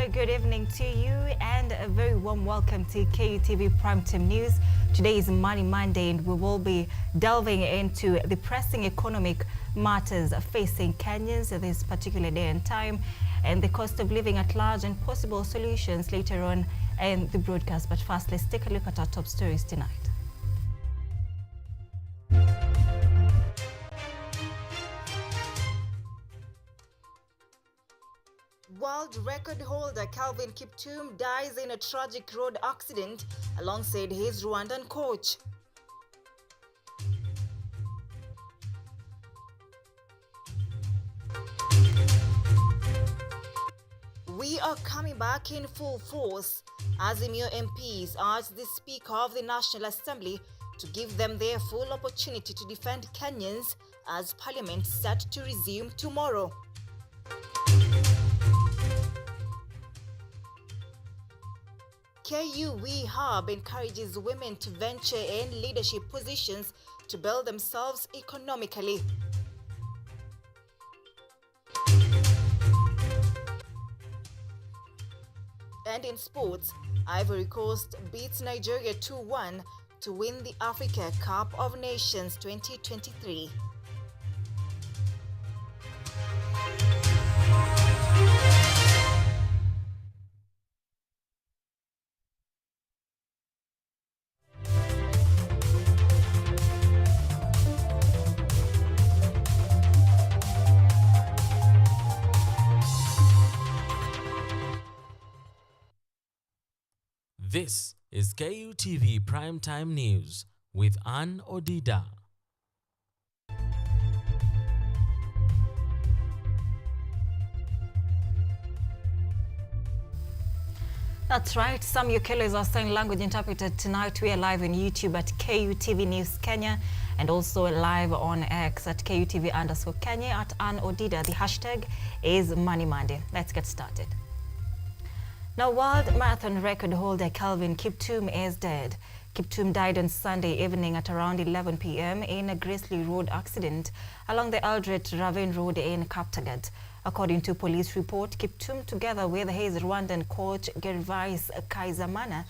very good evening to you and a very warm welcome to KUTV Primetime News. Today is Money Monday and we will be delving into the pressing economic matters facing Kenyans at this particular day and time, and the cost of living at large and possible solutions later on in the broadcast. But first, let's take a look at our top stories tonight. World record holder Kelvin Kiptum dies in a tragic road accident alongside his Rwandan coach. We are coming back in full force. Azimio MPs urge the Speaker of the National Assembly to give them their full opportunity to defend Kenyans as Parliament set to resume tomorrow. KUTV Hub encourages women to venture in leadership positions to build themselves economically. And in sports, Ivory Coast beats Nigeria 2-1 to win the Africa Cup of Nations 2023. This is KUTV Primetime News with Odida. That's right. Some Ukeles are sign language interpreted tonight. We are live on YouTube at KUTV News Kenya and also live on X at KUTV_Kenya at Odida. The hashtag is Money Monday. Let's get started. Now, world marathon record holder Kelvin Kiptum is dead. Kiptum died on Sunday evening at around 11 p.m. in a grisly road accident along the Eldoret Ravine Road in Kaptagat. According to police report, Kiptum, together with his Rwandan coach Gervais Kaisamana,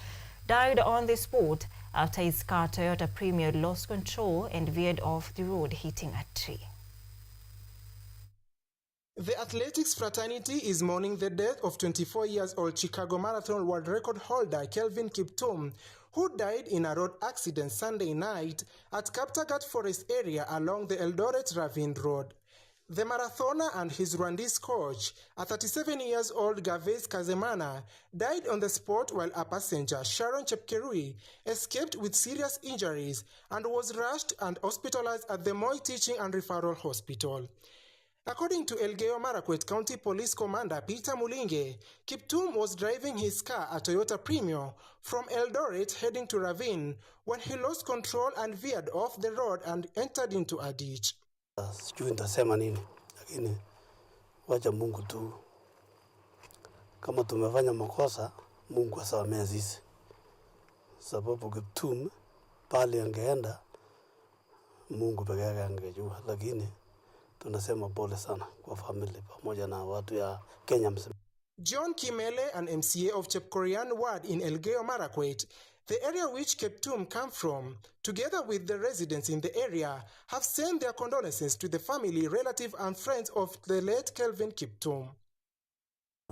died on the spot after his car Toyota Premier lost control and veered off the road, hitting a tree. The athletics fraternity is mourning the death of 24-year-old Chicago Marathon world record holder Kelvin Kiptum, who died in a road accident Sunday night at Kaptagat Forest area along the Eldoret Ravine Road. The marathoner and his Rwandese coach, a 37-year-old Gervais Kaisamana, died on the spot while a passenger, Sharon Chepkerui, escaped with serious injuries and was rushed and hospitalized at the Moi Teaching and Referral Hospital. According to Elgeyo Marakwet County Police Commander Peter Mulinge, Kiptum was driving his car, a Toyota Premio, from Eldoret heading to Ravine when he lost control and veered off the road and entered into a ditch. Sijui nitasema nini, lakini wacha Mungu tu. Kama tumefanya makosa, Mungu asamehe sisi. Sababu Kiptum pale angeenda, Mungu peke yake angejua, lakini tunasema pole sana kwa familia pamoja na watu ya Kenya mzima. John Kimele, an MCA of Chepkorian ward in Elgeyo Marakwet, the area which Kiptum come from, together with the residents in the area, have sent their condolences to the family, relative and friends of the late Kelvin Kiptum.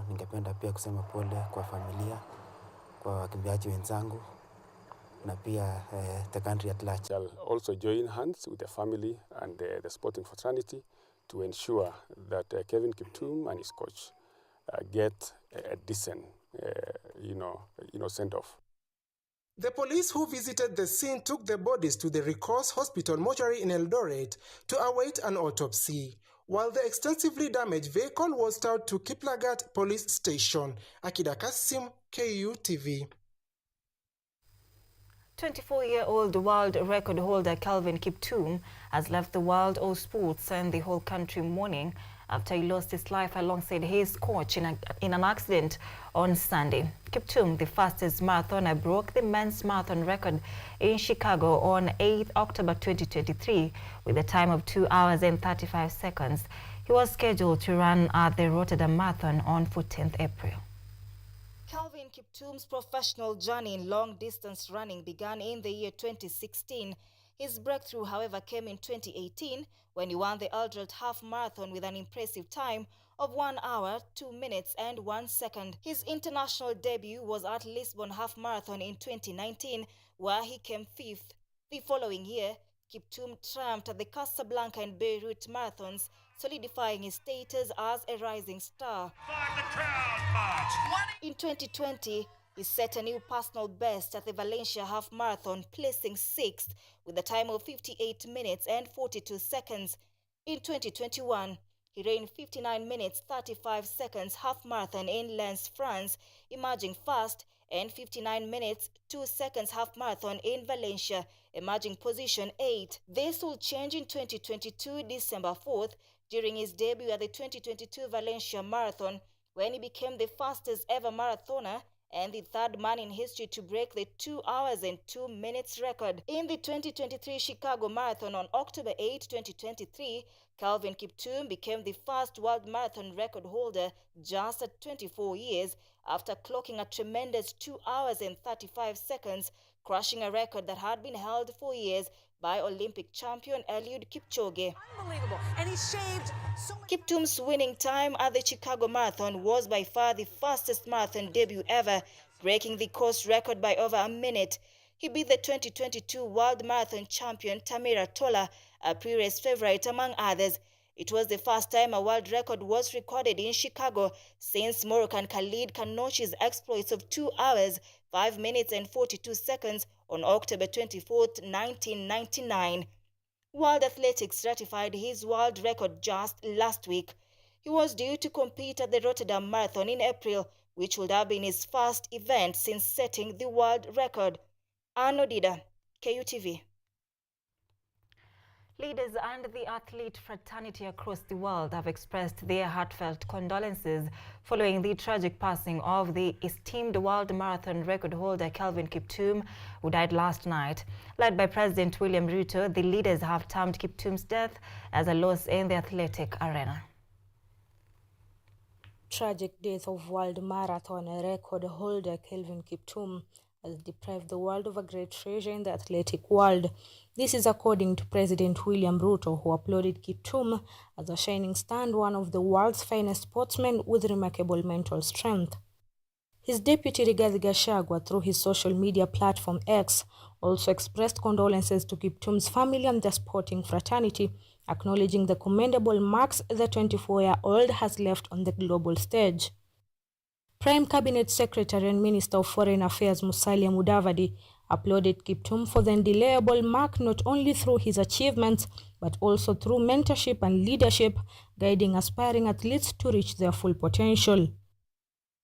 Ningependa pia kusema pole kwa familia, kwa wakimbiaji wenzangu, na pia the country at large. Shall also join hands with the family and the sporting fraternity to ensure that Kelvin Kiptum and his coach get a decent, send-off. The police who visited the scene took the bodies to the recourse hospital mortuary in Eldoret to await an autopsy, while the extensively damaged vehicle was towed to Kiplagat Police Station. Akida Kasim, KUTV. 24-year-old world record holder Kelvin Kiptum has left the world of sports and the whole country mourning after he lost his life alongside his coach in an accident on Sunday. Kiptum, the fastest marathoner, broke the men's marathon record in Chicago on 8 October 2023 with a time of 2 hours and 35 seconds. He was scheduled to run at the Rotterdam Marathon on 14th April. Kiptum's professional journey in long-distance running began in the year 2016. His breakthrough, however, came in 2018 when he won the adult half marathon with an impressive time of 1 hour, 2 minutes and 1 second. His international debut was at Lisbon Half Marathon in 2019, where he came 5th. The following year, Kiptum triumphed at the Casablanca and Beirut marathons, solidifying his status as a rising star. In 2020, he set a new personal best at the Valencia Half Marathon, placing 6th with a time of 58 minutes and 42 seconds. In 2021, he ran 59 minutes 35 seconds half marathon in Lens, France, emerging first, and 59 minutes 2 seconds half marathon in Valencia, emerging position 8. This will change in 2022 December 4th during his debut at the 2022 Valencia Marathon, when he became the fastest ever marathoner and the third man in history to break the 2 hours and 2 minutes record. In the 2023 Chicago Marathon on October 8, 2023, Kelvin Kiptum became the first world marathon record holder just at 24 years after clocking a tremendous 2 hours and 35 seconds, crushing a record that had been held for years by Olympic champion Eliud Kipchoge. Unbelievable. And he shaved so much. Kiptum's winning time at the Chicago Marathon was by far the fastest marathon debut ever, breaking the course record by over a minute. He beat the 2022 World Marathon champion Tamira Tola, a pre-race favorite among others. It was the first time a world record was recorded in Chicago since Moroccan Khalid Kanochi's exploits of 2 hours, 5 minutes and 42 seconds on October 24, 1999. World Athletics ratified his world record just last week. He was due to compete at the Rotterdam Marathon in April, which would have been his first event since setting the world record. Odida, KUTV. Leaders and the athlete fraternity across the world have expressed their heartfelt condolences following the tragic passing of the esteemed world marathon record holder Kelvin Kiptum, who died last night. Led by President William Ruto, the leaders have termed Kiptum's death as a loss in the athletic arena. Tragic death of world marathon record holder Kelvin Kiptum has deprived the world of a great treasure in the athletic world. This is according to President William Ruto, who applauded Kiptum as a shining star and one of the world's finest sportsmen with remarkable mental strength. His deputy Rigathi Gachagua, through his social media platform X, also expressed condolences to Kiptum's family and the sporting fraternity, acknowledging the commendable marks the 24-year-old has left on the global stage. Prime Cabinet Secretary and Minister of Foreign Affairs Musalia Mudavadi applauded Kiptum for the indelible mark not only through his achievements but also through mentorship and leadership, guiding aspiring athletes to reach their full potential.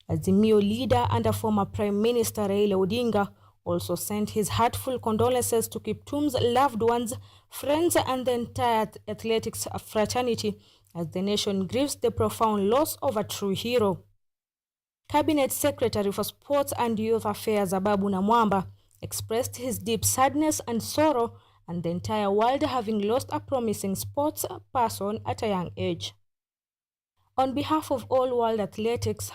Azimio leader and a former Prime Minister Raila Odinga also sent his heartfelt condolences to Kiptum's loved ones, friends and the entire athletics fraternity as the nation grieves the profound loss of a true hero. Cabinet Secretary for Sports and Youth Affairs Ababu Namwamba expressed his deep sadness and sorrow and the entire world having lost a promising sports person at a young age. On behalf of all World Athletics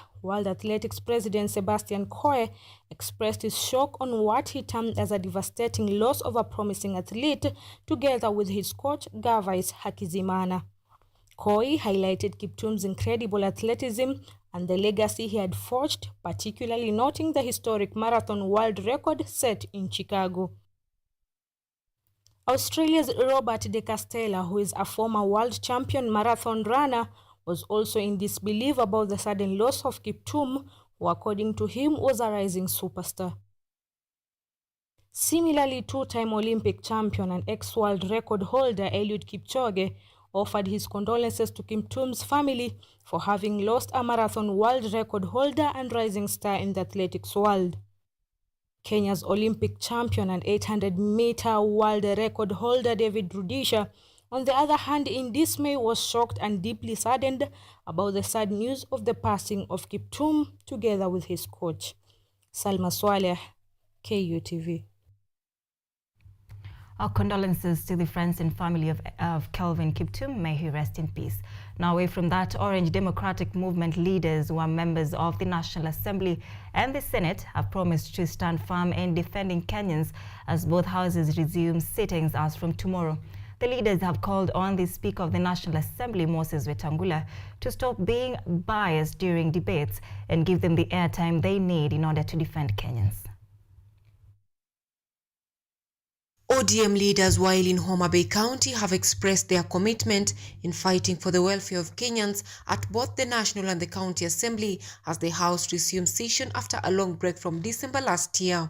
President Sebastian Coe expressed his shock on what he termed as a devastating loss of a promising athlete, together with his coach Gervais Hakizimana. Coe highlighted Kiptum's incredible athleticism and the legacy he had forged, particularly noting the historic marathon world record set in Chicago. Australia's Robert De Castella, who is a former world champion marathon runner, was also in disbelief about the sudden loss of Kiptum, who according to him was a rising superstar. Similarly, two-time Olympic champion and ex-world record holder Eliud Kipchoge offered his condolences to Kiptum's family for having lost a marathon world record holder and rising star in the athletics world. Kenya's Olympic champion and 800-meter world record holder David Rudisha, on the other hand, in dismay, was shocked and deeply saddened about the sad news of the passing of Kiptum, together with his coach. Salma Swaleh, KUTV. Our condolences to the friends and family of Kelvin Kiptum. May he rest in peace. Now, away from that, Orange Democratic Movement leaders who are members of the National Assembly and the Senate have promised to stand firm in defending Kenyans as both houses resume sittings as from tomorrow. The leaders have called on the Speaker of the National Assembly, Moses Wetangula, to stop being biased during debates and give them the airtime they need in order to defend Kenyans. ODM leaders while in Homa Bay County have expressed their commitment in fighting for the welfare of Kenyans at both the National and the County Assembly as the House resumes session after a long break from December last year.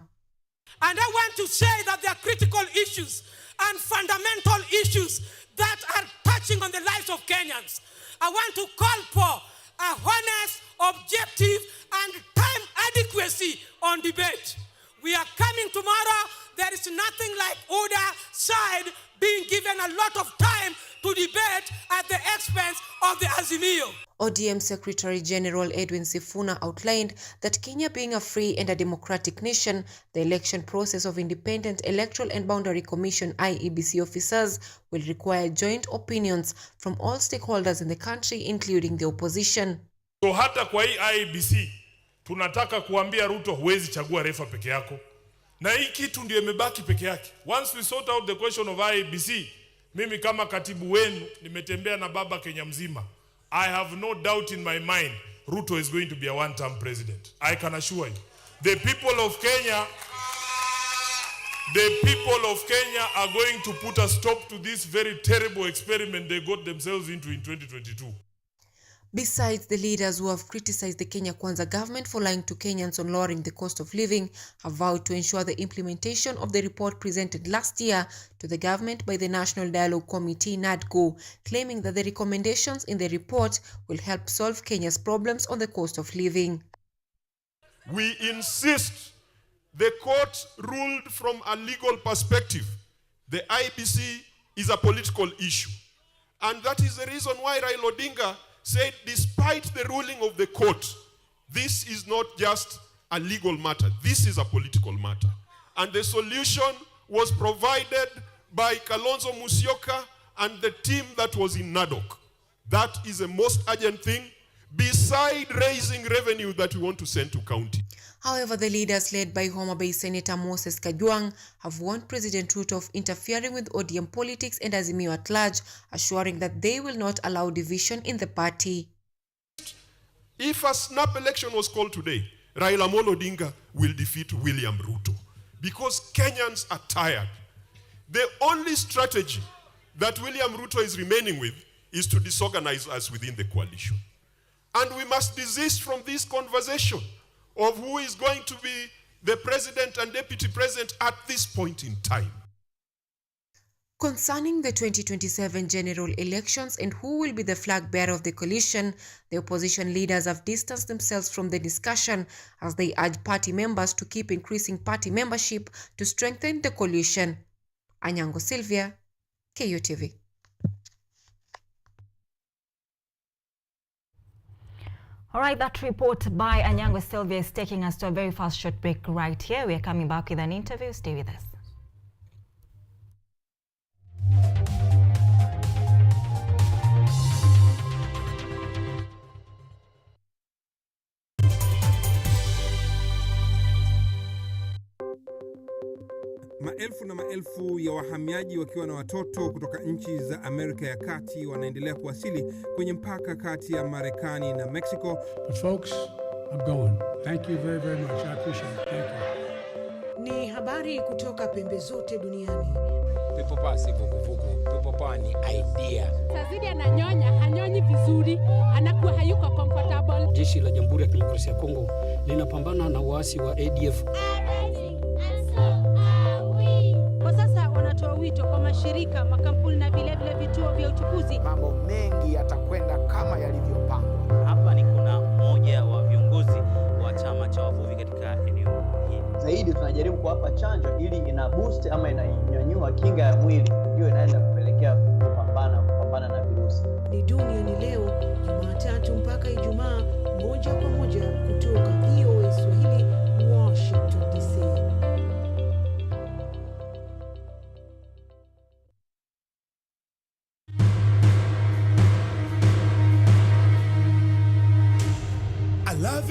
And I want to say that there are critical issues and fundamental issues that are touching on the lives of Kenyans. I want to call for a honest, objective, and time adequacy on debate. We are coming tomorrow. There is nothing like Odida side being given a lot of time to debate at the expense of the Azimio. ODM Secretary General Edwin Sifuna outlined that Kenya being a free and a democratic nation, the election process of Independent Electoral and Boundary Commission IEBC officers will require joint opinions from all stakeholders in the country, including the opposition. So hata kwa hii IEBC tunataka kuambia Ruto huwezi chagua refa peke yako. Na hii kitu ndio imebaki peke yake. Once we sort out the question of IEBC, mimi kama katibu wenu nimetembea na baba Kenya mzima. I have no doubt in my mind Ruto is going to be a one-term president. I can assure you. The people of Kenya are going to put a stop to this very terrible experiment they got themselves into in 2022. Besides, the leaders who have criticized the Kenya Kwanza government for lying to Kenyans on lowering the cost of living have vowed to ensure the implementation of the report presented last year to the government by the National Dialogue Committee (NADCO), claiming that the recommendations in the report will help solve Kenya's problems on the cost of living. We insist the court ruled from a legal perspective. The IEBC is a political issue. And that is the reason why Raila Odinga said, despite the ruling of the court, this is not just a legal matter, this is a political matter. And the solution was provided by Kalonzo Musyoka and the team that was in NADOC. That is the most urgent thing, beside raising revenue that we want to send to county. However, the leaders led by Homa Bay Senator Moses Kajwang have warned President Ruto of interfering with ODM politics and Azimio at large, assuring that they will not allow division in the party. If a snap election was called today, Raila Amolo Odinga will defeat William Ruto because Kenyans are tired. The only strategy that William Ruto is remaining with is to disorganize us within the coalition. And we must desist from this conversation of who is going to be the president and deputy president at this point in time. Concerning the 2027 general elections and who will be the flag bearer of the coalition, the opposition leaders have distanced themselves from the discussion as they urge party members to keep increasing party membership to strengthen the coalition. Anyango Sylvia, KUTV. All right, that report by Anyango Sylvia is taking us to a very fast short break right here. We are coming back with an interview. Stay with us. Maelfu na maelfu ya wahamiaji wakiwa na watoto kutoka nchi za Amerika ya Kati wanaendelea kuwasili kwenye mpaka kati ya Marekani na Mexico. But folks, I'm going. Thank you very, very much. I appreciate it. Thank you. Ni habari kutoka pembe zote duniani. Pepo pasi vuguvugu. Pepo pa ni idea. Sazidi ananyonya, hanyonyi vizuri, anakuwa hayuko comfortable. Jeshi la Jamhuri ya Kidemokrasia ya Kongo linapambana na waasi wa ADF. Wanatoa wito kwa mashirika, makampuni na vile vituo vya uchukuzi. Mambo mengi yatakwenda kama yalivyopangwa. Hapa ni kuna mmoja wa viongozi wa chama cha wavuvi katika eneo hili. Zaidi tunajaribu kuwapa chanjo ili ina boost ama inanyanyua kinga ya mwili, hiyo inaenda kupelekea kupambana na virusi. Ni duniani leo, Jumatatu mpaka Ijumaa, moja kwa moja kutoka VOA Swahili, Washington DC.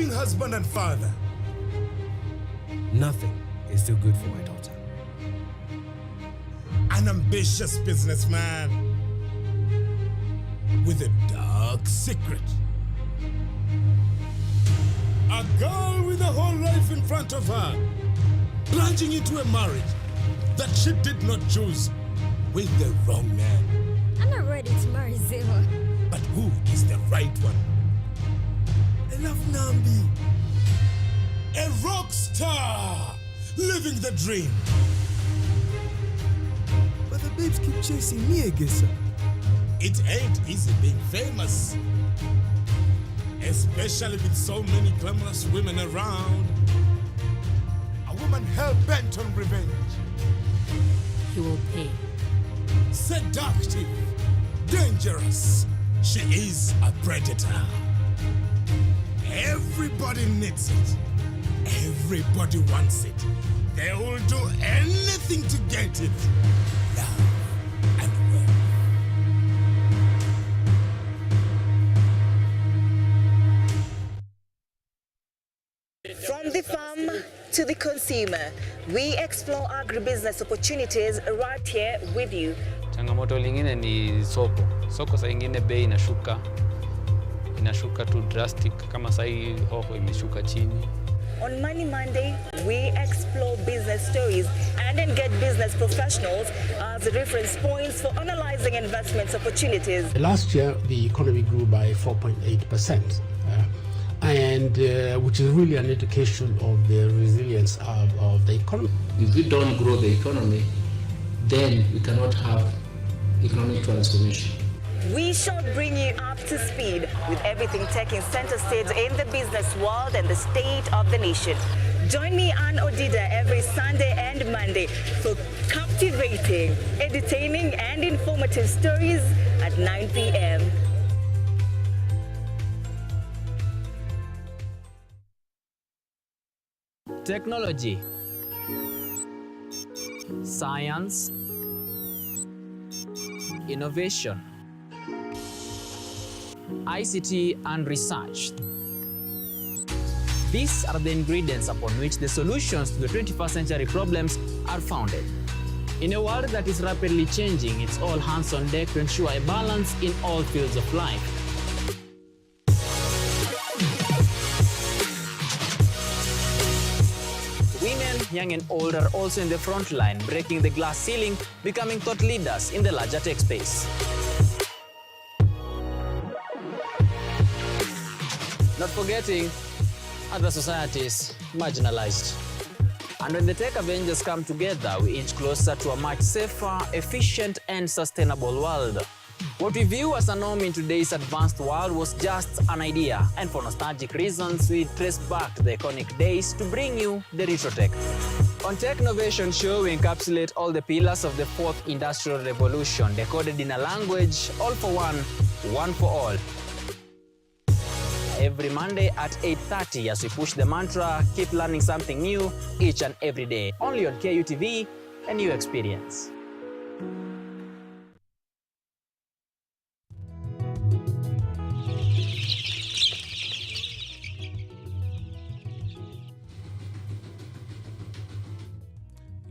loving husband and father. Nothing is too good for my daughter. An ambitious businessman with a dark secret. A girl with a whole life in front of her, plunging into a marriage that she did not choose with the wrong man. I'm not ready to marry Zero. But who is the right one? I love Nambi. A rock star, living the dream. But the babes keep chasing me, Agisa. It ain't easy being famous. Especially with so many glamorous women around. A woman hell-bent on revenge. You will pay. Seductive, dangerous. She is a predator. Everybody needs it. Everybody wants it. They will do anything to get it. Love and wealth. From the farm to the consumer, we explore agribusiness opportunities right here with you. Changamoto lingine ni soko. Soko saa ingine bei inashuka tu drastic, kama saa hii hoho imeshuka chini. On Money Monday, we explore business stories and get business professionals as reference points for analyzing investment opportunities. Last year, the economy grew by 4.8%, and which is really an indication of the resilience of the economy. If we don't grow the economy, then we cannot have economic transformation. We shall bring you up to speed with everything taking center stage in the business world and the state of the nation. Join me and Odida every Sunday and Monday for captivating, entertaining and informative stories at 9 p.m. Technology, science, innovation, ICT and research. These are the ingredients upon which the solutions to the 21st century problems are founded. In a world that is rapidly changing, it's all hands on deck to ensure a balance in all fields of life. Women, young and old, are also in the front line, breaking the glass ceiling, becoming thought leaders in the larger tech space. Not forgetting other societies marginalized. And when the tech Avengers come together, we inch closer to a much safer, efficient and sustainable world. What we view as a norm in today's advanced world was just an idea, and for nostalgic reasons, we trace back to the iconic days to bring you the retro tech. On Tech Innovation Show, we encapsulate all the pillars of the fourth industrial revolution, decoded in a language, all for one for all. Every Monday at 8:30 as we push the mantra, keep learning something new each and every day. Only on KUTV, a new experience.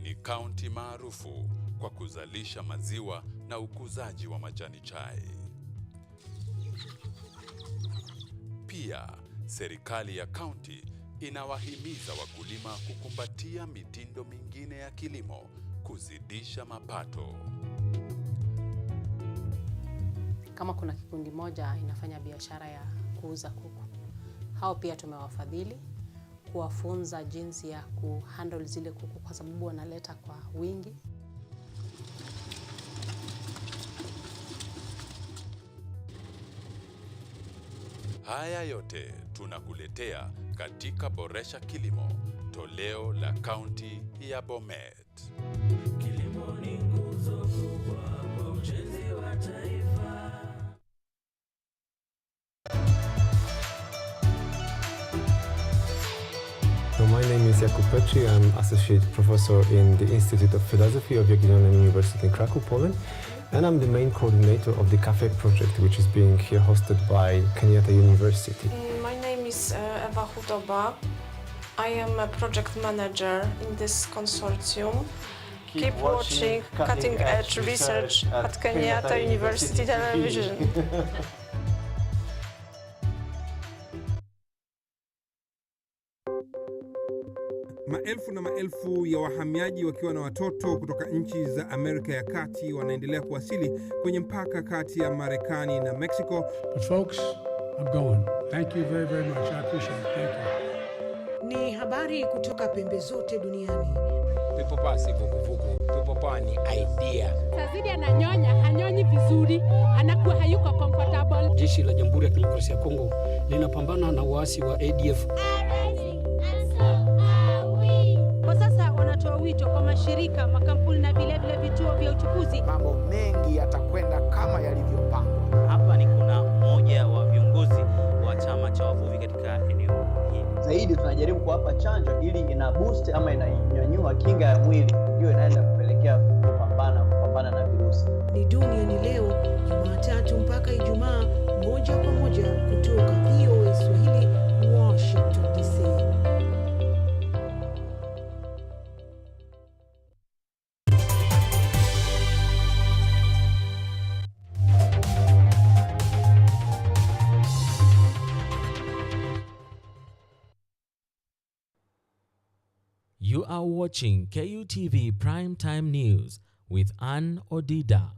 Ni kaunti maarufu kwa kuzalisha maziwa na ukuzaji wa majani chai. Pia, serikali ya kaunti inawahimiza wakulima kukumbatia mitindo mingine ya kilimo kuzidisha mapato. Kama kuna kikundi moja inafanya biashara ya kuuza kuku, hao pia tumewafadhili kuwafunza jinsi ya kuhandle zile kuku kwa sababu wanaleta kwa wingi. Haya yote tunakuletea katika Boresha Kilimo, toleo la kaunti ya Bomet. Kilimo ni nguzo kubwa kwa ujenzi wa taifa. So my name is Jakub Petri. I'm Associate Professor in the Institute of Philosophy of Jagiellonian University in Krakow, Poland. And I'm the main coordinator of the Cafe project, which is being here hosted by Kenyatta University. My name is Ewa Hudoba. I am a project manager in this consortium. Keep watching cutting-edge research at Kenyatta University Television. Maelfu na maelfu ya wahamiaji wakiwa na watoto kutoka nchi za Amerika ya Kati wanaendelea kuwasili kwenye mpaka kati ya Marekani na Mexico. But folks, I'm going. Thank you very, very much. I appreciate it. Thank you. Ni habari kutoka pembe zote duniani. Pepo pasi vuguvugu, pepo poa ni idea. Sazidi ananyonya, hanyonyi vizuri, anakuwa hayuko comfortable. Jeshi la Jamhuri ya Kidemokrasia ya Kongo linapambana na waasi wa ADF. Kwa sasa wanatoa wito kwa mashirika, makampuni na vile vituo vya uchukuzi. Mambo mengi yatakwenda kama yalivyopangwa. Hapa ni kuna mmoja wa viongozi wa chama cha wavuvi katika eneo hili. Zaidi tunajaribu kuwapa chanjo ili ina boost ama inanyanyua kinga ya mwili, ndio inaenda kupelekea kupambana na virusi. Ni duniani leo, Jumatatu mpaka Ijumaa, moja kwa moja kutoka VOA Swahili, Washington DC. You are watching KUTV Primetime News with Ann Odida.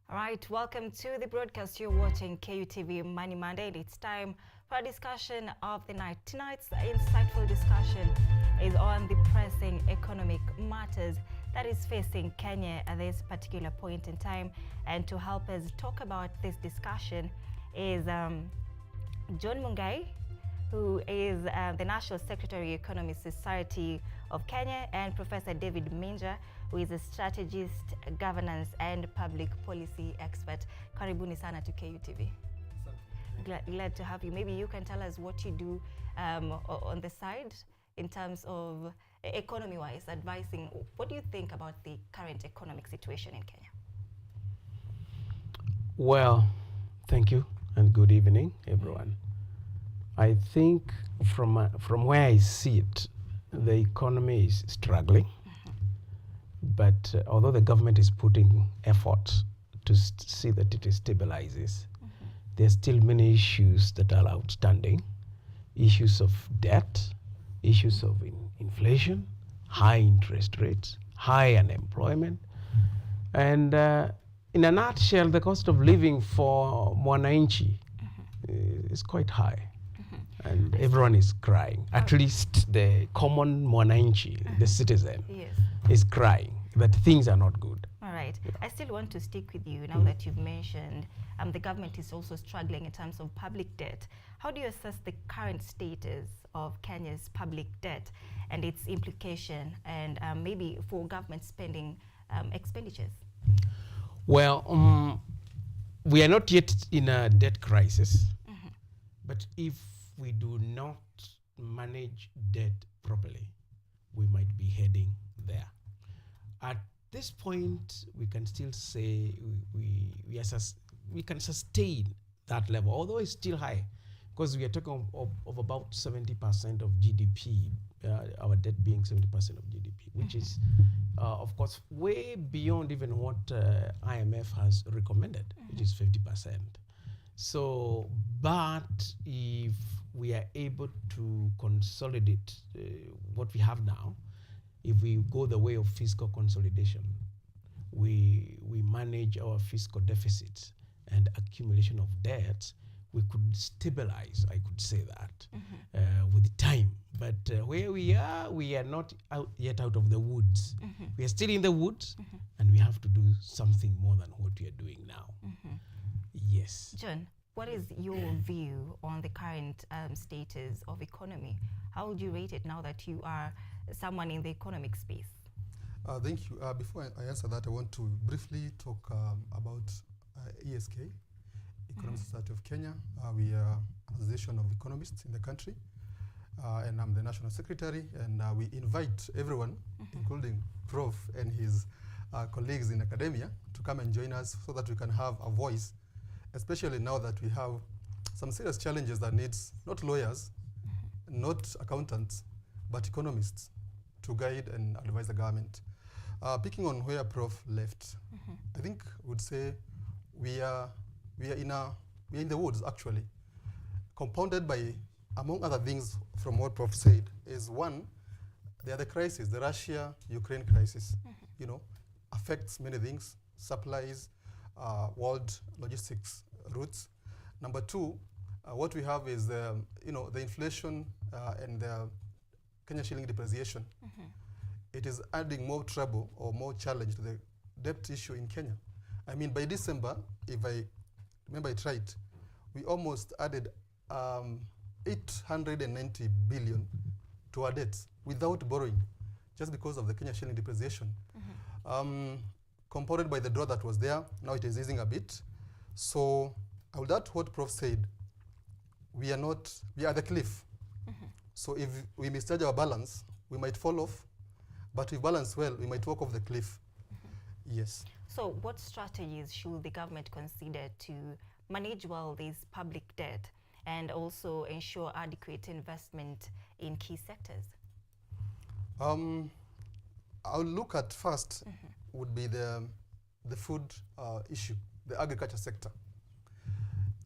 All right, welcome to the broadcast. You're watching KUTV Money Monday. It's time for a discussion of the night. Tonight's insightful discussion is on the pressing economic matters that is facing Kenya at this particular point in time. And to help us talk about this discussion is John Mungai, who is the National Secretary Economy Society of Kenya, and Professor David Minja, who is a strategist, governance and public policy expert. Karibuni sana to KUTV. Glad to have you. Maybe you can tell us what you do on the side in terms of economy-wise, advising. What do you think about the current economic situation in Kenya? Well, thank you and good evening, everyone. I think from where I see it, the economy is struggling. But although the government is putting effort to see that it stabilizes, there are still many issues that are outstanding. Issues of debt, issues of inflation, high interest rates, high unemployment. And in a nutshell, the cost of living for mwananchi is quite high. And everyone is crying. At least the common mwananchi, the citizen, is crying that things are not good. All right. Yeah. I still want to stick with you now that you've mentioned the government is also struggling in terms of public debt. How do you assess the current status of Kenya's public debt and its implication and maybe for government spending expenditures? Well, we are not yet in a debt crisis, but if we do not manage debt properly, we might be heading there. At this point, we can still say we can sustain that level, although it's still high, because we are talking of about 70% of GDP, our debt being 70% of GDP, which is, of course, way beyond even what IMF has recommended, which is 50%. So, but if we are able to consolidate what we have now, if we go the way of fiscal consolidation, we manage our fiscal deficits and accumulation of debts, we could stabilize, I could say that, with time. But where we are not yet out of the woods. We are still in the woods, and we have to do something more than what we are doing now. Yes. John, what is your view on the current status of economy? How would you rate it now that you are someone in the economic space? Thank you. Before I answer that, I want to briefly talk about ESK, Economic Society of Kenya. We are an association of economists in the country, and I'm the national secretary, and we invite everyone, including Prof and his colleagues in academia, to come and join us so that we can have a voice, especially now that we have some serious challenges that needs not lawyers, not accountants, but economists to guide and advise the government. Picking on where Prof left, I think we would say we are in the woods, actually, compounded by, among other things from what Prof said, is one, the other crisis, the Russia-Ukraine crisis, you know, affects many things, supplies, world logistics routes. Number two, what we have is the inflation and the Kenya shilling depreciation. It is adding more trouble or more challenge to the debt issue in Kenya. I mean, by December, if I remember it right, we almost added 890 billion to our debts without borrowing, just because of the Kenya shilling depreciation. Compounded by the draw that was there, now it is easing a bit. So, I would add what Prof said, we are the cliff. So if we misjudge our balance, we might fall off, but if we balance well, we might walk off the cliff. Yes. So what strategies should the government consider to manage well this public debt and also ensure adequate investment in key sectors? I'll look at first would be the food issue, the agriculture sector.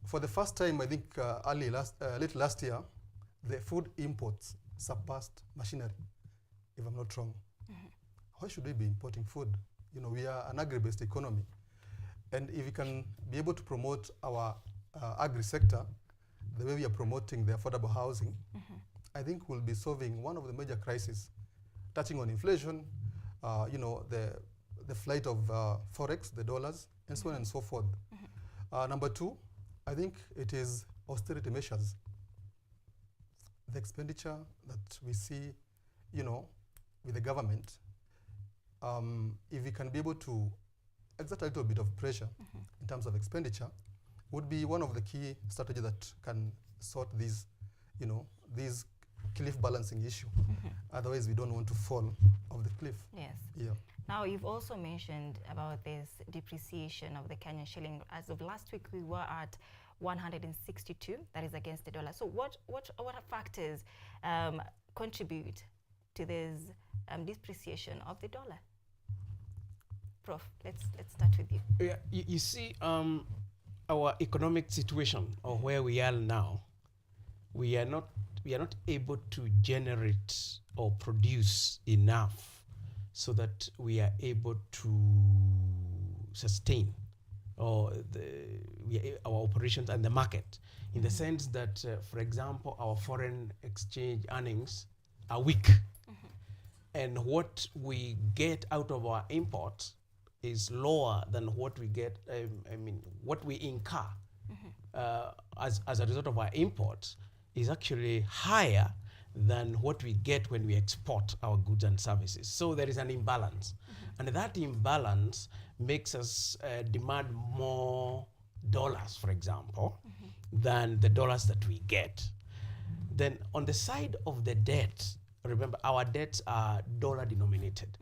For the first time, I think late last year, the food imports surpassed machinery, if I'm not wrong. Why should we be importing food? You know, we are an agri-based economy. And if we can be able to promote our agri-sector the way we are promoting the affordable housing, I think we'll be solving one of the major crises, touching on inflation, you know, the flight of forex, the dollars, and so on and so forth. Number two, I think it is austerity measures. The expenditure that we see, you know, with the government, if we can be able to exert a little bit of pressure in terms of expenditure, would be one of the key strategies that can sort these, you know, these cliff balancing issue. Otherwise, we don't want to fall off the cliff. Yes. Yeah. Now, you've also mentioned about this depreciation of the Kenyan shilling. As of last week, we were at 162, that is against the dollar. So what factors contribute to this depreciation of the dollar? Prof, let's start with you. Yeah, you see, our economic situation, or where we are now, we are not able to generate or produce enough so that we are able to sustain our operations and the market, in the sense that, for example, our foreign exchange earnings are weak. And what we get out of our imports is lower than what we get, what we incur as a result of our imports is actually higher than what we get when we export our goods and services. So there is an imbalance. And that imbalance makes us demand more dollars, for example, than the dollars that we get. Then on the side of the debt, remember, our debts are dollar denominated.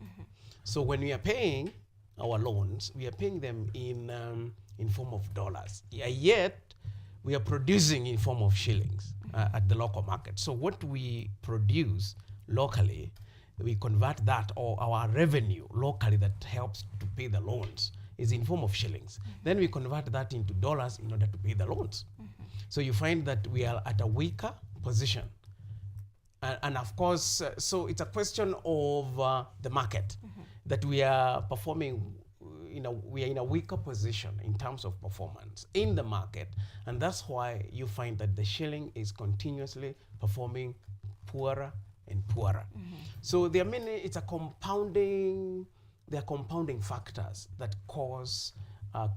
So when we are paying our loans, we are paying them in form of dollars. Yet, we are producing in form of shillings at the local market. So what we produce locally, we convert that, or our revenue locally that helps to pay the loans is in form of shillings. Then we convert that into dollars in order to pay the loans. So you find that we are at a weaker position. And of course, so it's a question of the market, that we are performing we are in a weaker position in terms of performance in the market, and that's why you find that the shilling is continuously performing poorer and poorer. So there are many, there are compounding factors that cause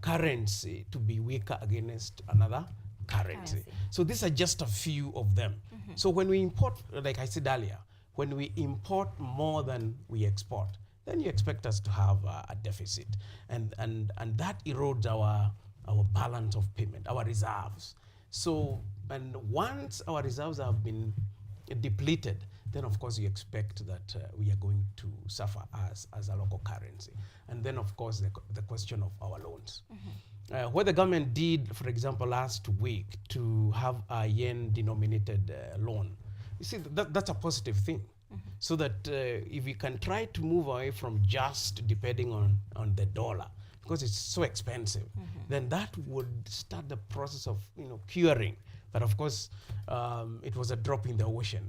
currency to be weaker against another currency. So these are just a few of them. So when we import, like I said earlier, when we import more than we export, then you expect us to have a deficit. And that erodes our balance of payment, our reserves. So, and once our reserves have been depleted, then of course you expect that we are going to suffer as a local currency. And then of course the question of our loans. What the government did, for example, last week to have a yen-denominated loan, you see, that's a positive thing. So that if we can try to move away from just depending on the dollar, because it's so expensive, then that would start the process of curing. But of course, it was a drop in the ocean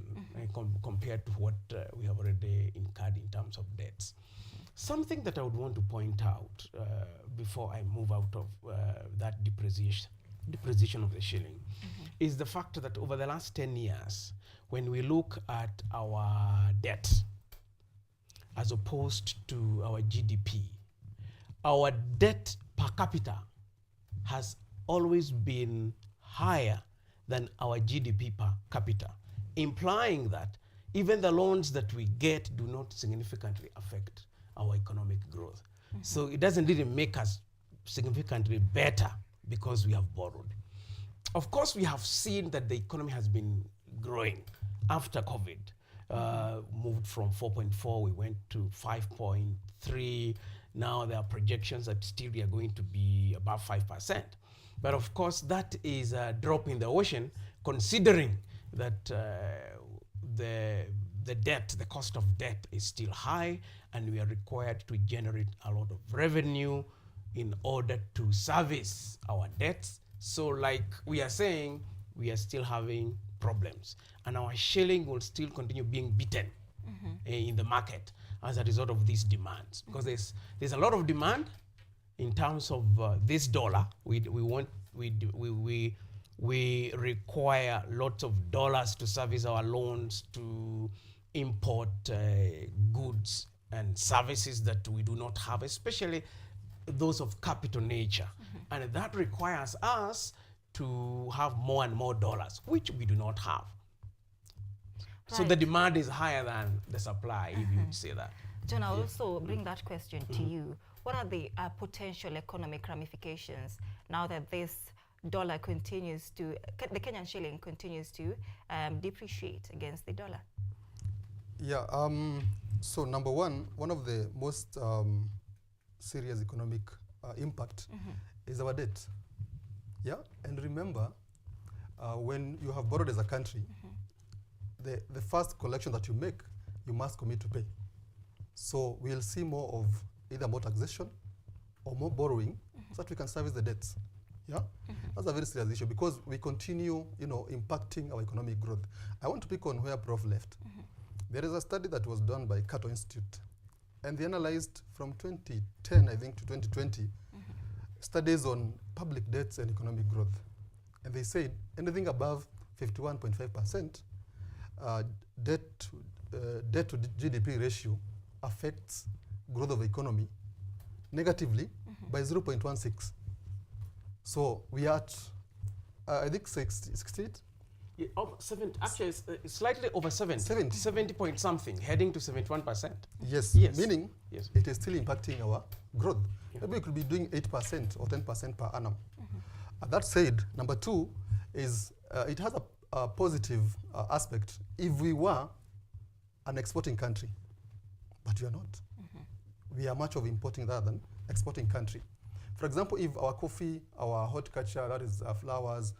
compared to what we have already incurred in terms of debts. Something that I would want to point out before I move out of that depreciation of the shilling is the fact that over the last 10 years, when we look at our debt as opposed to our GDP, our debt per capita has always been higher than our GDP per capita, implying that even the loans that we get do not significantly affect our economic growth. So it doesn't really make us significantly better because we have borrowed. Of course, we have seen that the economy has been growing after COVID. Moved from 4.4, we went to 5.3. Now there are projections that still we are going to be above 5%. But of course, that is a drop in the ocean, considering that the debt, the cost of debt is still high, and we are required to generate a lot of revenue in order to service our debts. So like we are saying, we are still having problems, and our shilling will still continue being beaten in the market as a result of these demands, because there's a lot of demand in terms of this dollar. We require lots of dollars to service our loans, to import goods and services that we do not have, especially those of capital nature. And that requires us to have more and more dollars, which we do not have. So the demand is higher than the supply, if you would say that. John, I'll also bring that question to you. What are the potential economic ramifications now that this dollar continues to, the Kenyan shilling continues to depreciate against the dollar? Yeah, so number one of the most serious economic impact is our debt. Yeah, and remember, when you have borrowed as a country, the first collection that you make, you must commit to pay. So we'll see more of either more taxation or more borrowing so that we can service the debts. Yeah, that's a very serious issue because we continue, impacting our economic growth. I want to pick on where Prof left. There is a study that was done by Cato Institute, and they analyzed from 2010, I think, to 2020, studies on public debts and economic growth. And they said anything above 51.5% debt to GDP ratio affects growth of the economy negatively by 0.16. So we are at, I think, 68? Yeah, over 70, actually, it's slightly over 70 point something, heading to 71%. Yes, meaning it is still impacting our growth. Maybe we could be doing 8% or 10% per annum. That said, number two is it has a positive aspect if we were an exporting country, but we are not. We are much of importing rather than exporting country. For example, if our coffee, our horticulture, that is flowers,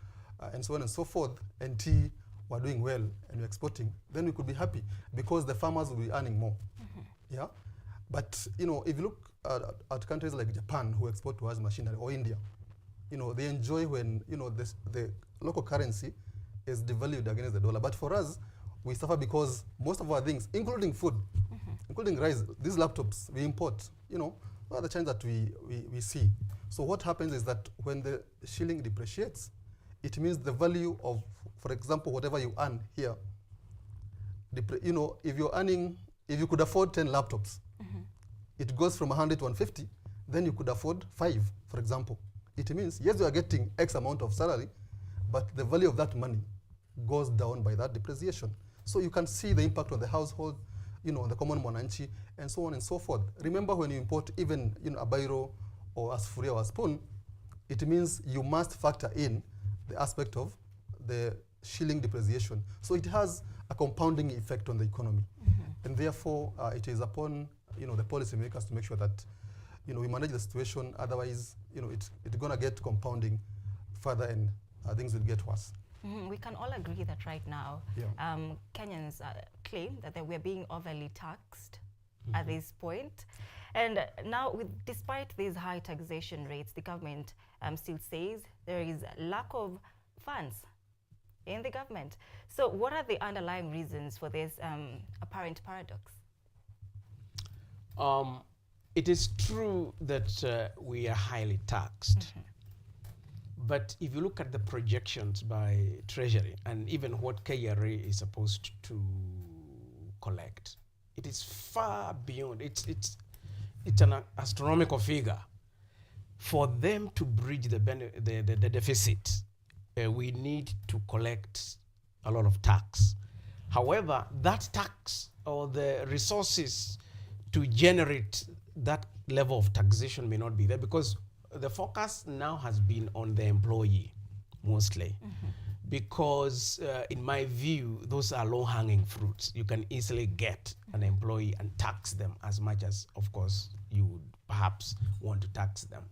and so on and so forth, and tea were doing well and we're exporting, then we could be happy because the farmers will be earning more. Yeah, but if you look at countries like Japan who export to us machinery, or India, they enjoy when the local currency is devalued against the dollar. But for us, we suffer because most of our things, including food, including rice, these laptops we import, What are the challenges that we see? So what happens is that when the shilling depreciates, it means the value of, for example, whatever you earn here, you know, if you could afford 10 laptops, it goes from 100 to 150, then you could afford 5, for example. It means, yes, you are getting X amount of salary, but the value of that money goes down by that depreciation. So you can see the impact on the household, you know, on the common mwananchi, and so on and so forth. Remember, when you import even, you know, a biro or a sufuria or a spoon, it means you must factor in the aspect of the shilling depreciation. So it has a compounding effect on the economy. And therefore, it is upon, you know, the policymakers to make sure that, you know, we manage the situation. Otherwise, you know, it's going to get compounding further, and things will get worse. We can all agree that right now, Kenyans claim that they were being overly taxed at this point. And now, despite these high taxation rates, the government still says there is lack of funds in the government. So what are the underlying reasons for this apparent paradox? It is true that we are highly taxed. But if you look at the projections by Treasury and even what KRA is supposed to collect, it is far beyond. It's an astronomical figure. For them to bridge the deficit, we need to collect a lot of tax. However, that tax or the resources to generate that level of taxation may not be there, because the focus now has been on the employee mostly, because in my view, those are low-hanging fruits. You can easily get an employee and tax them as much as, of course, you would perhaps want to tax them.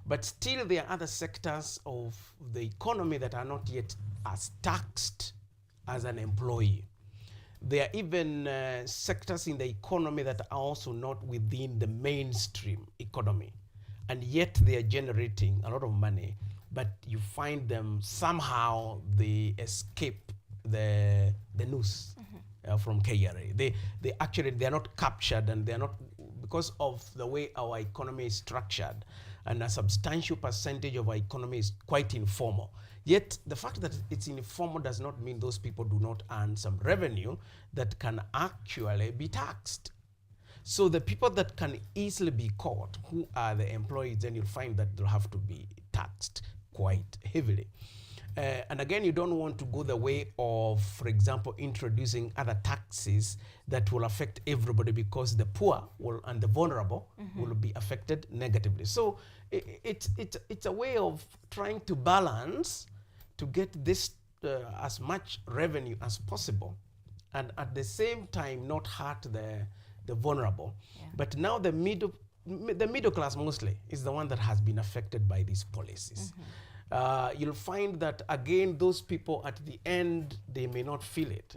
But still, there are other sectors of the economy that are not yet as taxed as an employee. There are even sectors in the economy that are also not within the mainstream economy, and yet they are generating a lot of money, but you find them somehow they escape the noose from KRA. They are not captured, and they are not, because of the way our economy is structured, and a substantial percentage of our economy is quite informal. Yet the fact that it's informal does not mean those people do not earn some revenue that can actually be taxed. So the people that can easily be caught, who are the employees, then you'll find that they'll have to be taxed quite heavily. And again, you don't want to go the way of, for example, introducing other taxes that will affect everybody, because the poor and the vulnerable will be affected negatively. So it's a way of trying to balance to get this as much revenue as possible, and at the same time not hurt the vulnerable. But now the middle class mostly is the one that has been affected by these policies. You'll find that, again, those people at the end, they may not feel it.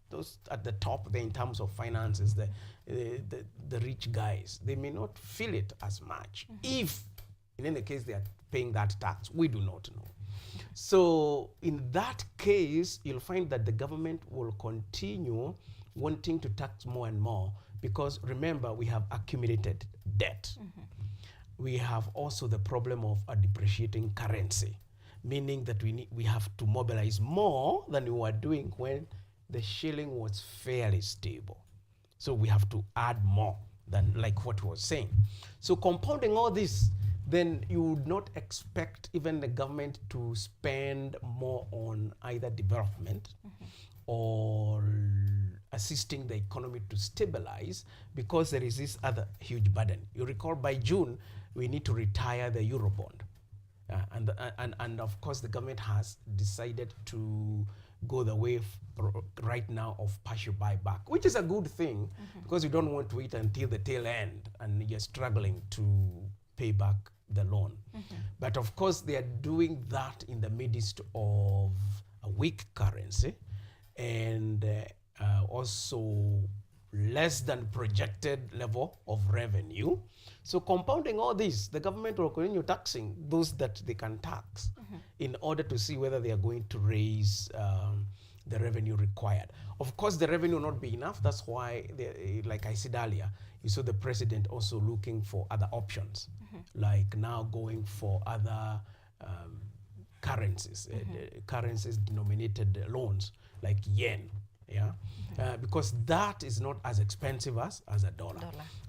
Those at the top, in terms of finances, the rich guys, they may not feel it as much. If, in any case, they are paying that tax, we do not know. So in that case, you'll find that the government will continue wanting to tax more and more, because remember, we have accumulated debt. We have also the problem of a depreciating currency, meaning that we have to mobilize more than we were doing when the shilling was fairly stable. So we have to add more than like what was saying. So compounding all this, then you would not expect even the government to spend more on either development or assisting the economy to stabilize, because there is this other huge burden. You recall, by June, we need to retire the Eurobond. And of course, the government has decided to go the way right now of partial buyback, which is a good thing, because you don't want to wait until the tail end and you're struggling to pay back the loan. But of course, they are doing that in the midst of a weak currency, and also less than projected level of revenue. So compounding all this, the government will continue taxing those that they can tax in order to see whether they are going to raise the revenue required. Of course, the revenue will not be enough. That's why, like I said earlier, you saw the president also looking for other options, like now going for other currencies, currencies denominated loans, like yen. Yeah, because that is not as expensive as a dollar.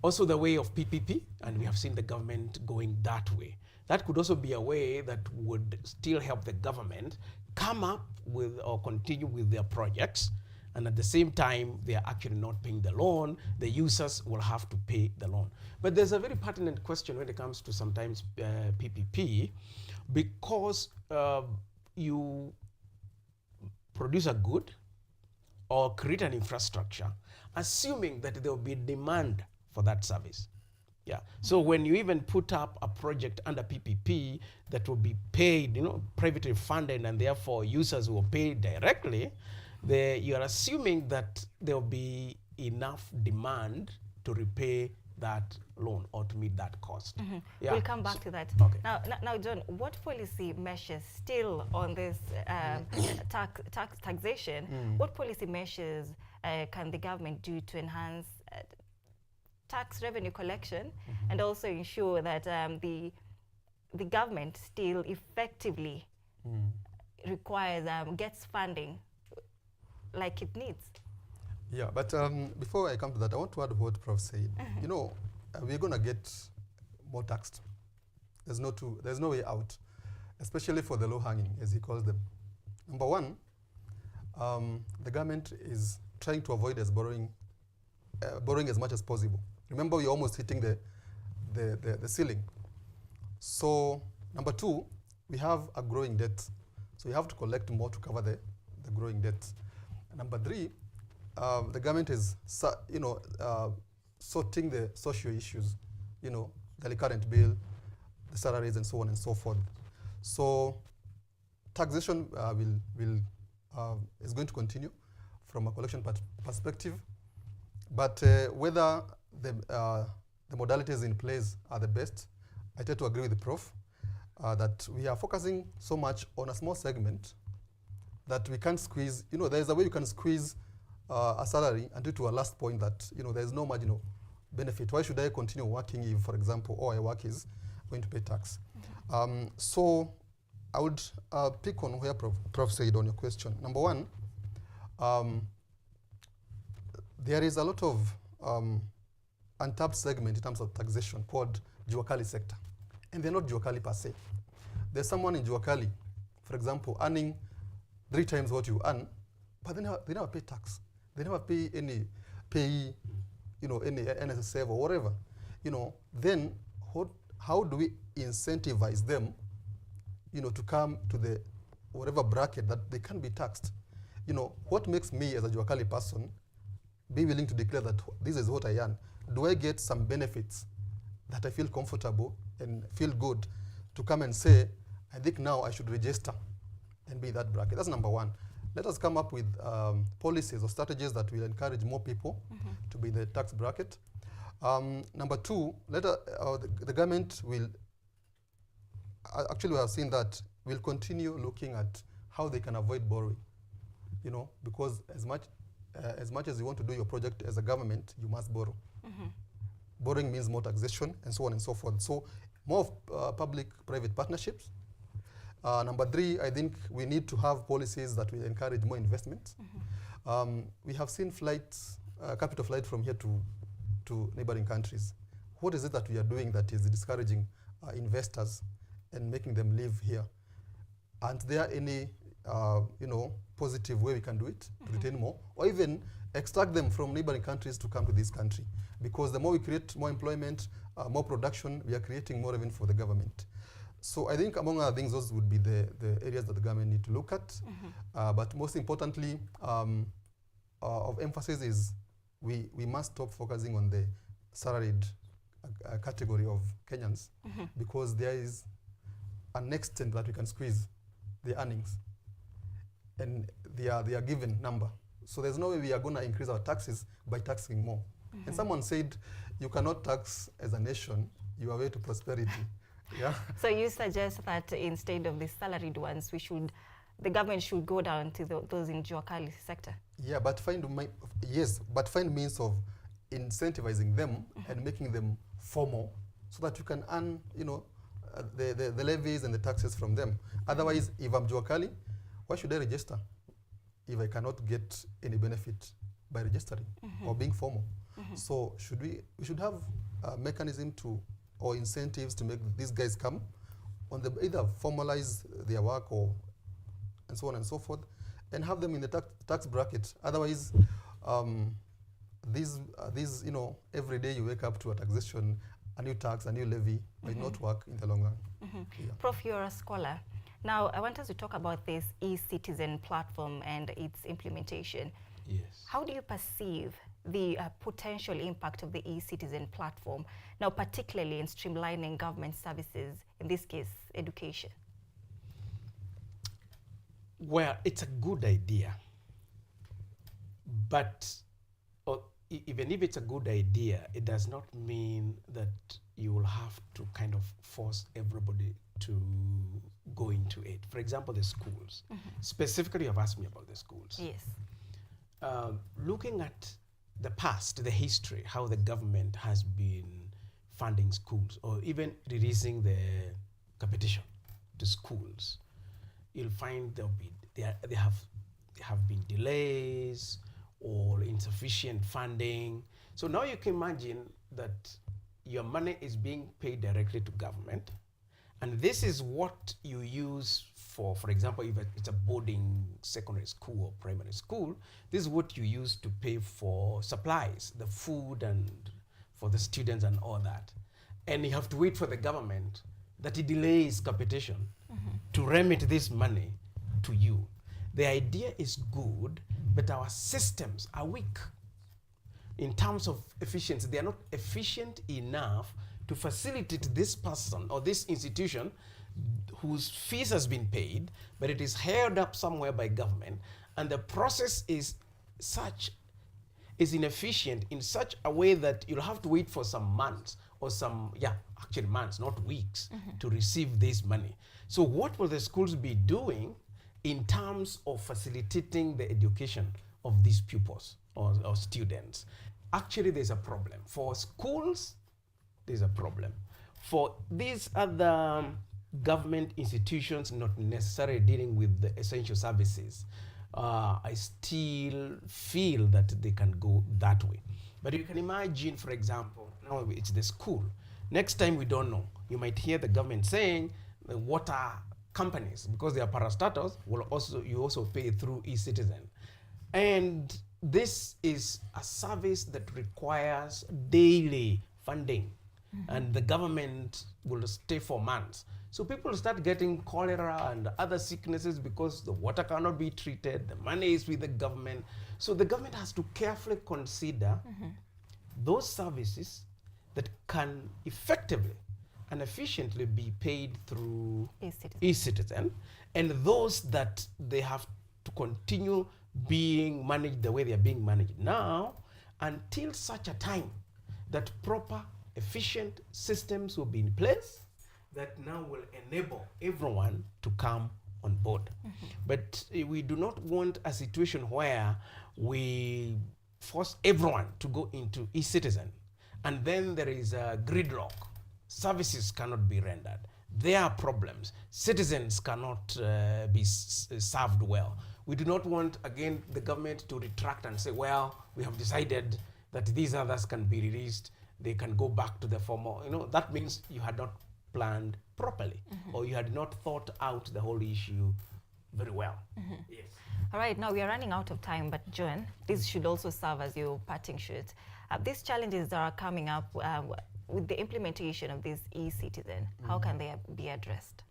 Also the way of PPP, and we have seen the government going that way. That could also be a way that would still help the government come up with or continue with their projects, and at the same time, they are actually not paying the loan. The users will have to pay the loan. But there's a very pertinent question when it comes to sometimes PPP, because you produce a good or create an infrastructure, assuming that there will be demand for that service. Yeah. So when you even put up a project under PPP that will be paid, privately funded, and therefore users will pay directly, you are assuming that there will be enough demand to repay that loan or to meet that cost. We'll come back to that. Okay. Now, John, what policy measures still on this taxation? What policy measures can the government do to enhance tax revenue collection and also ensure that the government still effectively gets funding like it needs? Yeah, but before I come to that, I want to add what Prof said. We're going to get more taxed. There's no way out, especially for the low-hanging, as he calls them. Number one, the government is trying to avoid borrowing as much as possible. Remember, we're almost hitting the ceiling. So number two, we have a growing debt. So we have to collect more to cover the growing debt. And number three, the government is, sorting the social issues, the recurrent bill, the salaries, and so on and so forth. So taxation is going to continue from a collection perspective, but whether the modalities in place are the best, I tend to agree with the Prof that we are focusing so much on a small segment that we can't squeeze. There's a way you can squeeze a salary until to a last point that there's no marginal benefit. Why should I continue working if, for example, all I work is going to pay tax? So I would pick on where Prof said on your question. Number one, there is a lot of untapped segment in terms of taxation called Jua Kali sector, and they're not Jua Kali per se. There's someone in Jua Kali, for example, earning 3 times what you earn, but they never pay tax. They never pay any pay, any NSSF or whatever. Then how do we incentivize them, to come to the whatever bracket that they can be taxed? What makes me as a Jua Kali person be willing to declare that this is what I earn? Do I get some benefits that I feel comfortable and feel good to come and say, I think now I should register and be that bracket? That's number one. Let us come up with policies or strategies that will encourage more people to be in the tax bracket. Number two, the government will, actually we have seen that, will continue looking at how they can avoid borrowing. Because as much as you want to do your project as a government, you must borrow. Borrowing means more taxation and so on and so forth. So more of public-private partnerships. Number three, I think we need to have policies that will encourage more investment. We have seen capital flight from here to neighboring countries. What is it that we are doing that is discouraging investors and making them live here? Aren't there any positive way we can do it to retain more, or even extract them from neighboring countries to come to this country? Because the more we create more employment, more production, we are creating more revenue for the government. So I think among other things, those would be the areas that the government need to look at. But most importantly, of emphasis is we must stop focusing on the salaried category of Kenyans, because there is an extent that we can squeeze the earnings, and they are given number. So there's no way we are going to increase our taxes by taxing more. And someone said, you cannot tax as a nation your way to prosperity. Yeah. So you suggest that instead of the salaried ones, we should the government should go down to those in Juakali sector. Yeah, but find means of incentivizing them and making them formal, so that you can earn, the levies and the taxes from them. Otherwise, if I'm Juakali, why should I register if I cannot get any benefit by registering or being formal? So we should have a mechanism or incentives to make these guys come on either formalize their work and so on and so forth, and have them in the tax bracket. Otherwise, these every day you wake up to a taxation, a new tax, a new levy, might not work in the long run. Yeah. Prof, you're a scholar. Now, I want us to talk about this e-citizen platform and its implementation. Yes. How do you perceive the potential impact of the e-citizen platform, now particularly in streamlining government services, in this case, education? Well, it's a good idea, but even if it's a good idea, it does not mean that you will have to kind of force everybody to go into it. For example, the schools. Specifically, you've asked me about the schools. Yes. Looking at the past, the history, how the government has been funding schools or even releasing the competition to schools, you'll find there have been delays or insufficient funding. So now you can imagine that your money is being paid directly to government, and this is what you use for example, if it's a boarding secondary school or primary school, this is what you use to pay for supplies, the food and for the students and all that. And you have to wait for the government that it delays competition to remit this money to you. The idea is good, but our systems are weak in terms of efficiency. They are not efficient enough to facilitate this person or this institution whose fees has been paid, but it is held up somewhere by government, and the process is inefficient in such a way that you'll have to wait for some months or actually months, not weeks, to receive this money. So what will the schools be doing in terms of facilitating the education of these pupils or students? Actually, there's a problem. For schools, there's a problem. For these other government institutions not necessarily dealing with the essential services, I still feel that they can go that way. But you can imagine, for example, now it's the school. Next time, we don't know. You might hear the government saying the water companies, because they are parastatals, you also pay through e-citizen. And this is a service that requires daily funding, and the government will stay for months. So people start getting cholera and other sicknesses because the water cannot be treated, the money is with the government. So the government has to carefully consider those services that can effectively and efficiently be paid through e-citizen, and those that they have to continue being managed the way they are being managed now, until such a time that proper, efficient systems will be in place that now will enable everyone to come on board. But we do not want a situation where we force everyone to go into e-citizen, and then there is a gridlock. Services cannot be rendered. There are problems. Citizens cannot be served well. We do not want, again, the government to retract and say, well, we have decided that these others can be released. They can go back to the former. That means you had not planned properly, or you had not thought out the whole issue very well. Yes. All right, now we are running out of time, but John, this should also serve as your parting shot. These challenges that are coming up with the implementation of this e-citizen, how can they be addressed?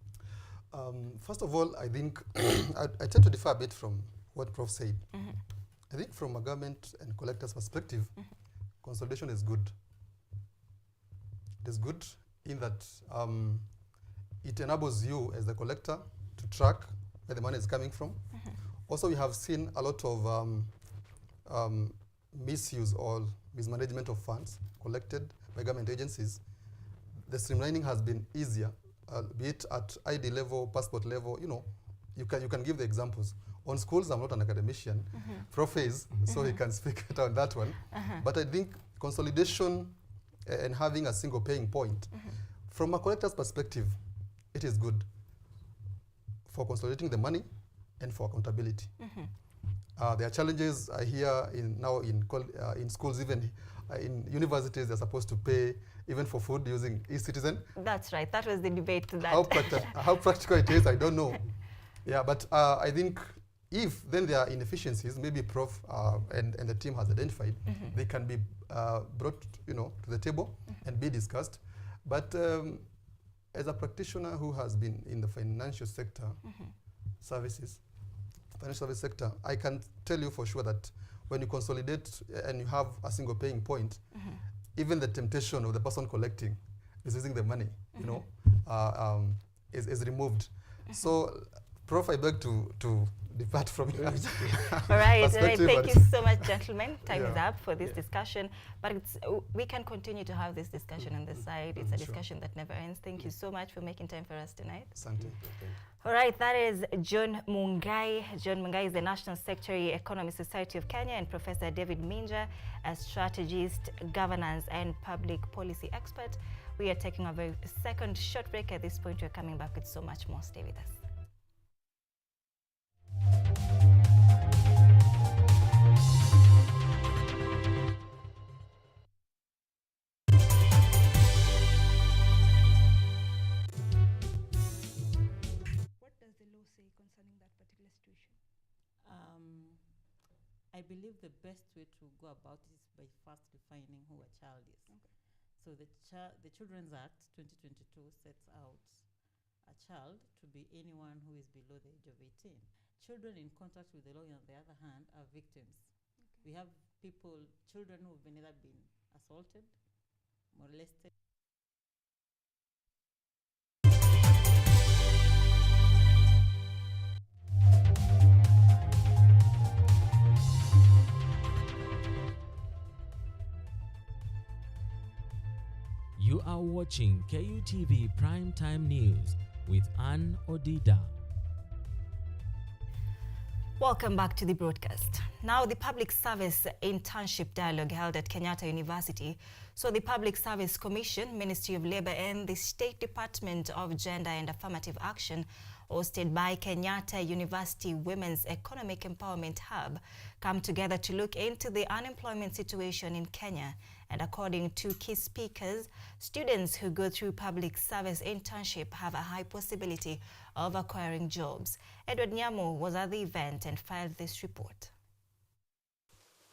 First of all, I think I tend to differ a bit from what Prof said. I think from a government and collector's perspective, consolidation is good. It is good in that it enables you as the collector to track where the money is coming from. Also, we have seen a lot of misuse or mismanagement of funds collected by government agencies. The streamlining has been easier, be it at ID level, passport level, you can give the examples. On schools, I'm not an academician. Prof is, so he can speak on that one. But I think consolidation and having a single paying point, from a collector's perspective, it is good for consolidating the money and for accountability. There are challenges I hear in schools, even in universities, they're supposed to pay even for food using e-citizen. That's right. That was the debate. How practical it is, I don't know. Yeah, but I think if then there are inefficiencies, maybe Prof and the team has identified, they can be brought, to the table and be discussed. But as a practitioner who has been in the financial sector, financial service sector, I can tell you for sure that when you consolidate and you have a single paying point, even the temptation of the person collecting is using the money, is removed. So, Prof, I beg to depart from your All right. Thank you so much, gentlemen. Time is up for this discussion, but we can continue to have this discussion on the side. It's a discussion that never ends. Thank you so much for making time for us tonight. All right, that is John Mungai. John Mungai is the National Secretary, Economic Society of Kenya, and Professor David Minja, a strategist, governance, and public policy expert. We are taking a very second short break. At this point, we're coming back with so much more. Stay with us. What does the law say concerning that particular situation? I believe the best way to go about it is by first defining who a child is. Okay. So the Children's Act 2022 sets out a child to be anyone who is below the age of 18. Children in contact with the law, on the other hand, are victims. Okay. We have children who have either been assaulted, molested. You are watching KUTV Primetime News with Ann Odida. Welcome back to the broadcast. Now, the Public Service Internship Dialogue held at Kenyatta University. So the Public Service Commission, Ministry of Labor, and the State Department of Gender and Affirmative Action, hosted by Kenyatta University Women's Economic Empowerment Hub, come together to look into the unemployment situation in Kenya. And according to key speakers, students who go through public service internship have a high possibility of acquiring jobs. Edward Nyamu was at the event and filed this report.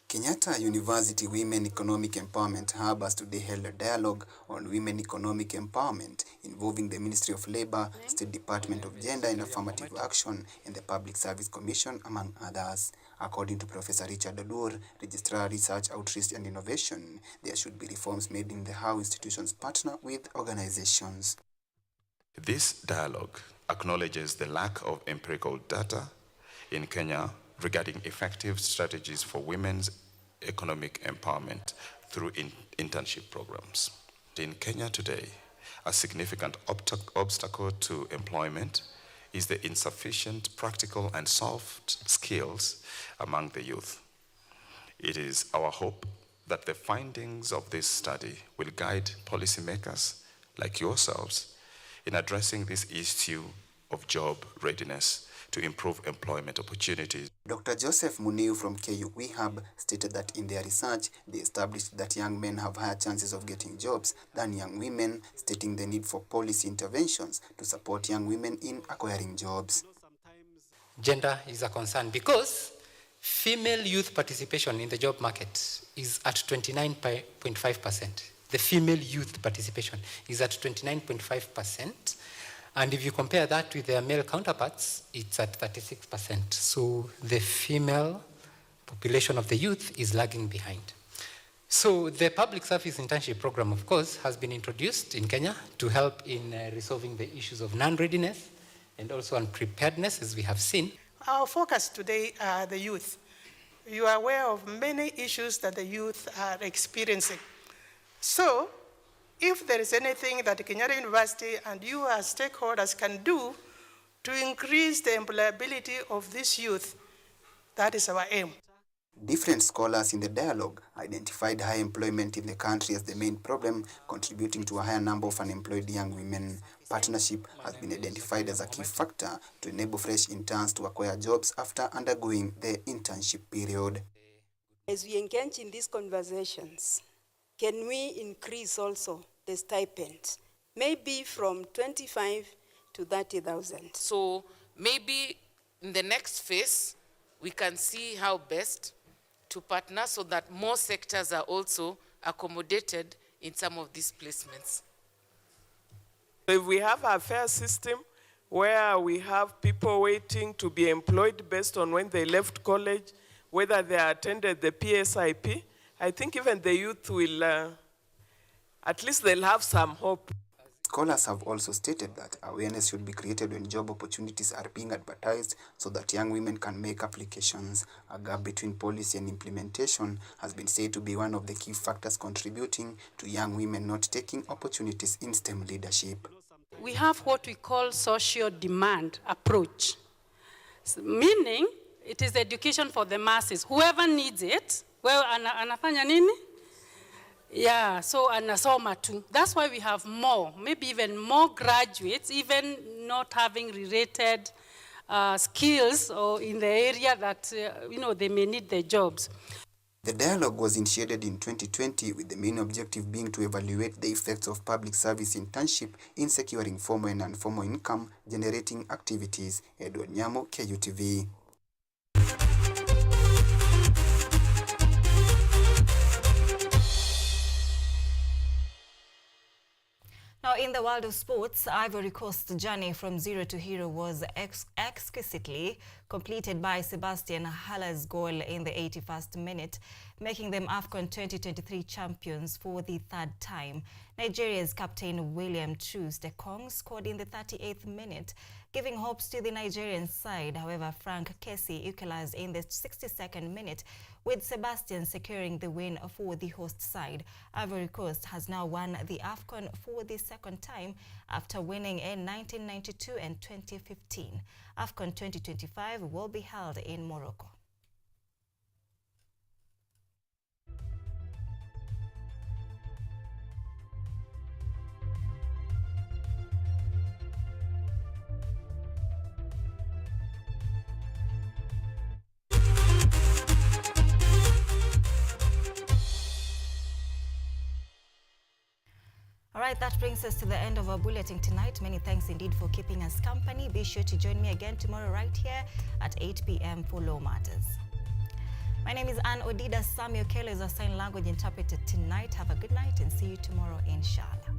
Kenyatta University Women Economic Empowerment Hub has today held a dialogue on women economic empowerment involving the Ministry of Labor, State Department of Gender and Affirmative Action, and the Public Service Commission, among others. According to Professor Richard Adur, Registrar Research, Outreach and Innovation, there should be reforms made in how institutions partner with organizations. This dialogue acknowledges the lack of empirical data in Kenya regarding effective strategies for women's economic empowerment through internship programs. In Kenya today, a significant obstacle to employment is the insufficient practical and soft skills among the youth. It is our hope that the findings of this study will guide policymakers like yourselves in addressing this issue of job readiness to improve employment opportunities. Dr. Joseph Muniu from KUTVNEWS stated that in their research, they established that young men have higher chances of getting jobs than young women, stating the need for policy interventions to support young women in acquiring jobs. Gender is a concern because female youth participation in the job market is at 29.5%. The female youth participation is at 29.5%. And if you compare that with their male counterparts, it's at 36%. So the female population of the youth is lagging behind. So the public service internship program, of course, has been introduced in Kenya to help in resolving the issues of non-readiness and also unpreparedness, as we have seen. Our focus today are the youth. You are aware of many issues that the youth are experiencing. So, if there is anything that Kenyatta University and you as stakeholders can do to increase the employability of this youth. That is our aim. Different scholars in the dialogue identified high employment in the country as the main problem, contributing to a higher number of unemployed young women. Partnership has been identified as a key factor to enable fresh interns to acquire jobs after undergoing the internship period. As we engage in these conversations, can we increase also the stipend, maybe from 25 to 30,000? So maybe in the next phase, we can see how best to partner so that more sectors are also accommodated in some of these placements. If we have a fair system where we have people waiting to be employed based on when they left college, whether they attended the PSIP, I think even the youth will, at least they'll have some hope. Scholars have also stated that awareness should be created when job opportunities are being advertised so that young women can make applications. A gap between policy and implementation has been said to be one of the key factors contributing to young women not taking opportunities in STEM leadership. We have what we call social demand approach, meaning it is education for the masses. Whoever needs it, well, anafanya nini? Yeah, so anasoma too. That's why we have more, maybe even more graduates, even not having related skills or in the area that, they may need the jobs. The dialogue was initiated in 2020 with the main objective being to evaluate the effects of public service internship in securing formal and informal income generating activities. Edward Nyamo, KUTV. Now, in the world of sports, Ivory Coast's journey from zero to hero was exquisitely completed by Sebastian Haller's goal in the 81st minute, making them AFCON 2023 champions for the third time. Nigeria's captain William Troost Ekong scored in the 38th minute, giving hopes to the Nigerian side. However, Frank Kessie equalized in the 62nd minute, with Sebastian securing the win for the host side. Ivory Coast has now won the AFCON for the second time after winning in 1992 and 2015. AFCON 2025 will be held in Morocco. All right, that brings us to the end of our bulletin tonight. Many thanks indeed for keeping us company. Be sure to join me again tomorrow right here at 8 p.m. for Law Matters. My name is Odida. Samuel Kelo is our sign language interpreter tonight. Have a good night and see you tomorrow, inshallah.